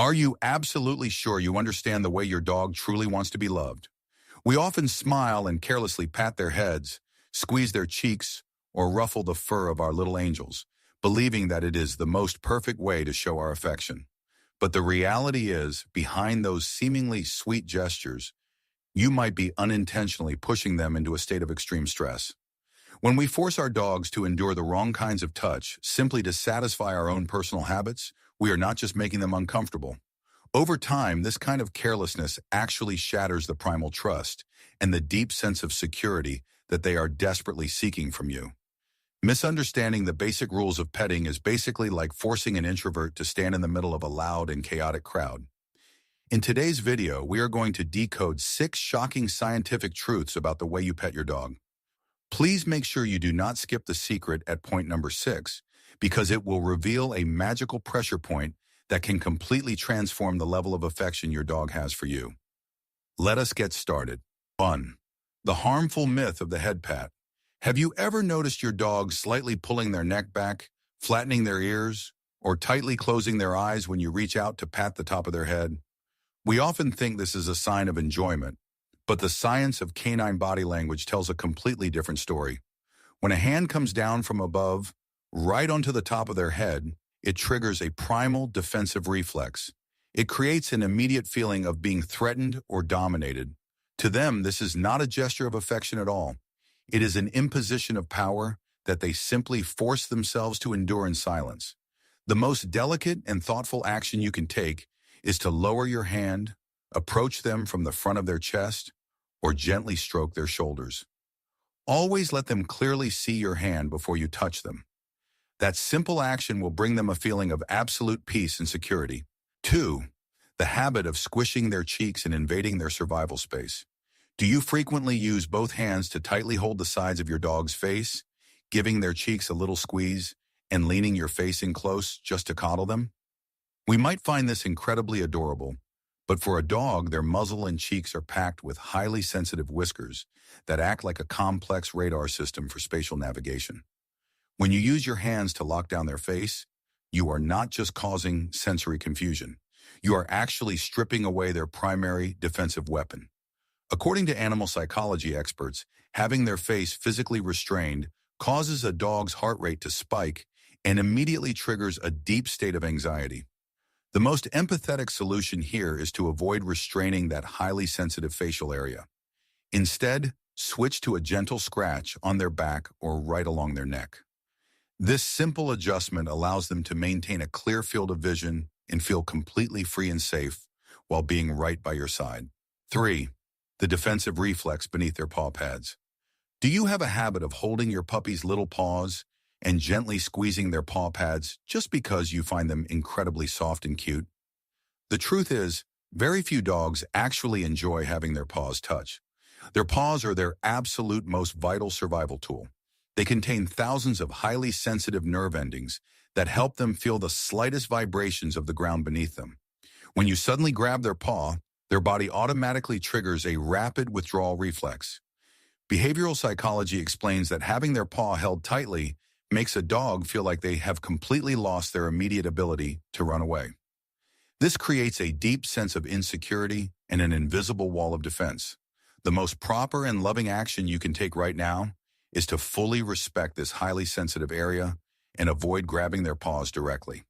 Are you absolutely sure you understand the way your dog truly wants to be loved? We often smile and carelessly pat their heads, squeeze their cheeks, or ruffle the fur of our little angels, believing that it is the most perfect way to show our affection. But the reality is, behind those seemingly sweet gestures, you might be unintentionally pushing them into a state of extreme stress. When we force our dogs to endure the wrong kinds of touch simply to satisfy our own personal habits, we are not just making them uncomfortable. Over time, this kind of carelessness actually shatters the primal trust and the deep sense of security that they are desperately seeking from you. Misunderstanding the basic rules of petting is basically like forcing an introvert to stand in the middle of a loud and chaotic crowd. In today's video, we are going to decode 6 shocking scientific truths about the way you pet your dog. Please make sure you do not skip the secret at point number 6, because it will reveal a magical pressure point that can completely transform the level of affection your dog has for you. Let us get started. 1. The harmful myth of the head pat. Have you ever noticed your dog slightly pulling their neck back, flattening their ears, or tightly closing their eyes when you reach out to pat the top of their head? We often think this is a sign of enjoyment, but the science of canine body language tells a completely different story. When a hand comes down from above, right onto the top of their head, it triggers a primal defensive reflex. It creates an immediate feeling of being threatened or dominated. To them, this is not a gesture of affection at all. It is an imposition of power that they simply force themselves to endure in silence. The most delicate and thoughtful action you can take is to lower your hand, approach them from the front of their chest, or gently stroke their shoulders. Always let them clearly see your hand before you touch them. That simple action will bring them a feeling of absolute peace and security. 2. The habit of squishing their cheeks and invading their survival space. Do you frequently use both hands to tightly hold the sides of your dog's face, giving their cheeks a little squeeze, and leaning your face in close just to coddle them? We might find this incredibly adorable, but for a dog, their muzzle and cheeks are packed with highly sensitive whiskers that act like a complex radar system for spatial navigation. When you use your hands to lock down their face, you are not just causing sensory confusion. You are actually stripping away their primary defensive weapon. According to animal psychology experts, having their face physically restrained causes a dog's heart rate to spike and immediately triggers a deep state of anxiety. The most empathetic solution here is to avoid restraining that highly sensitive facial area. Instead, switch to a gentle scratch on their back or right along their neck. This simple adjustment allows them to maintain a clear field of vision and feel completely free and safe while being right by your side. 3. The defensive reflex beneath their paw pads. Do you have a habit of holding your puppy's little paws and gently squeezing their paw pads just because you find them incredibly soft and cute? The truth is, very few dogs actually enjoy having their paws touched. Their paws are their absolute most vital survival tool. They contain thousands of highly sensitive nerve endings that help them feel the slightest vibrations of the ground beneath them. When you suddenly grab their paw, their body automatically triggers a rapid withdrawal reflex. Behavioral psychology explains that having their paw held tightly makes a dog feel like they have completely lost their immediate ability to run away. This creates a deep sense of insecurity and an invisible wall of defense. The most proper and loving action you can take right now is to fully respect this highly sensitive area and avoid grabbing their paws directly.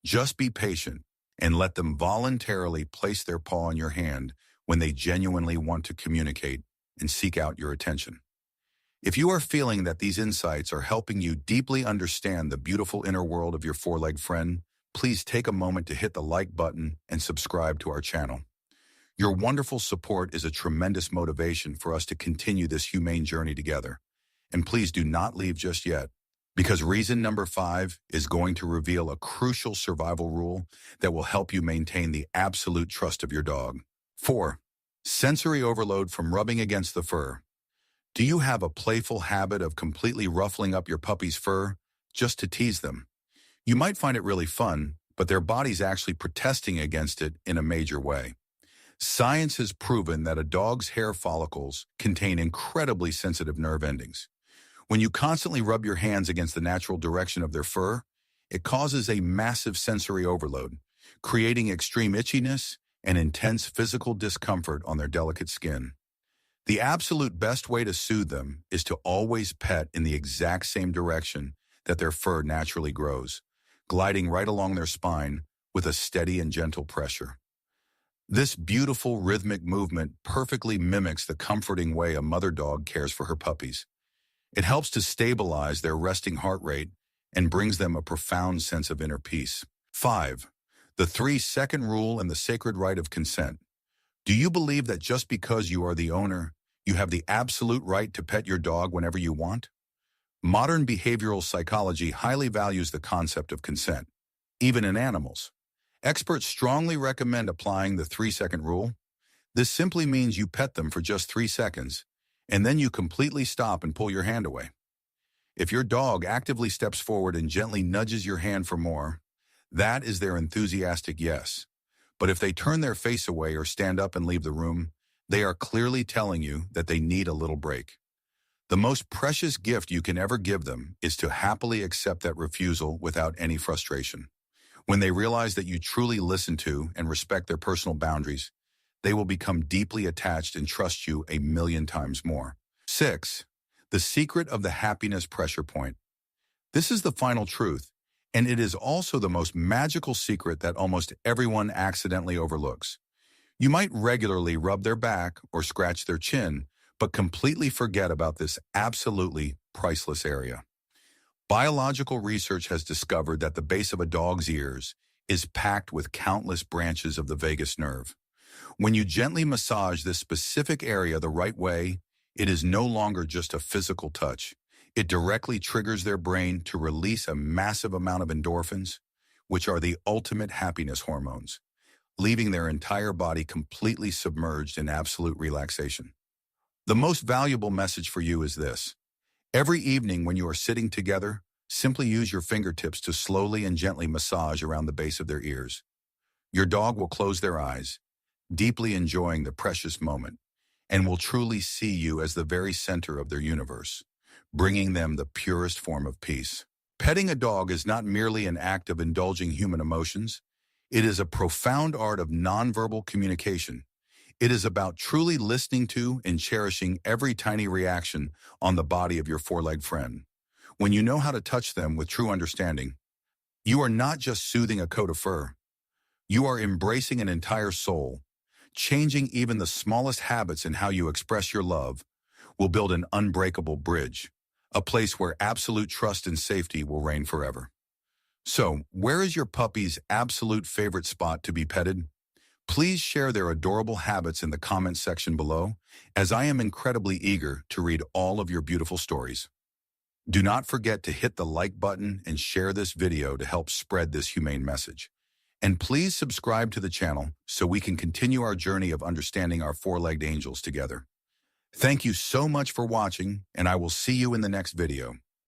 Just be patient and let them voluntarily place their paw on your hand when they genuinely want to communicate and seek out your attention. If you are feeling that these insights are helping you deeply understand the beautiful inner world of your four-legged friend, please take a moment to hit the like button and subscribe to our channel. Your wonderful support is a tremendous motivation for us to continue this humane journey together. And please do not leave just yet, because reason number 5 is going to reveal a crucial survival rule that will help you maintain the absolute trust of your dog. 4. Sensory overload from rubbing against the fur. Do you have a playful habit of completely ruffling up your puppy's fur just to tease them? You might find it really fun, but their body's actually protesting against it in a major way. Science has proven that a dog's hair follicles contain incredibly sensitive nerve endings. When you constantly rub your hands against the natural direction of their fur, it causes a massive sensory overload. creating extreme itchiness and intense physical discomfort on their delicate skin. The absolute best way to soothe them is to always pet in the exact same direction that their fur naturally grows, gliding right along their spine with a steady and gentle pressure. This beautiful rhythmic movement perfectly mimics the comforting way a mother dog cares for her puppies. It helps to stabilize their resting heart rate and brings them a profound sense of inner peace. 5. The 3-second rule and the sacred right of consent. Do you believe that just because you are the owner, you have the absolute right to pet your dog whenever you want? Modern behavioral psychology highly values the concept of consent, even in animals. Experts strongly recommend applying the 3-second rule. This simply means you pet them for just 3 seconds, and then you completely stop and pull your hand away. If your dog actively steps forward and gently nudges your hand for more, that is their enthusiastic yes. But if they turn their face away or stand up and leave the room, they are clearly telling you that they need a little break. The most precious gift you can ever give them is to happily accept that refusal without any frustration. When they realize that you truly listen to and respect their personal boundaries, they will become deeply attached and trust you a million times more. 6. The secret of the happiness pressure point. This is the final truth, and it is also the most magical secret that almost everyone accidentally overlooks. You might regularly rub their back or scratch their chin, but completely forget about this absolutely priceless area. Biological research has discovered that the base of a dog's ears is packed with countless branches of the vagus nerve. When you gently massage this specific area the right way, it is no longer just a physical touch. It directly triggers their brain to release a massive amount of endorphins, which are the ultimate happiness hormones, leaving their entire body completely submerged in absolute relaxation. The most valuable message for you is this. Every evening when you are sitting together, simply use your fingertips to slowly and gently massage around the base of their ears. Your dog will close their eyes, deeply enjoying the precious moment, and will truly see you as the very center of their universe, bringing them the purest form of peace. Petting a dog is not merely an act of indulging human emotions. It is a profound art of nonverbal communication. It is about truly listening to and cherishing every tiny reaction on the body of your four-legged friend. When you know how to touch them with true understanding, you are not just soothing a coat of fur. You are embracing an entire soul. Changing even the smallest habits in how you express your love will build an unbreakable bridge, a place where absolute trust and safety will reign forever. So, where is your puppy's absolute favorite spot to be petted? Please share their adorable habits in the comments section below, as I am incredibly eager to read all of your beautiful stories. Do not forget to hit the like button and share this video to help spread this humane message. And please subscribe to the channel so we can continue our journey of understanding our four-legged angels together. Thank you so much for watching, and I will see you in the next video.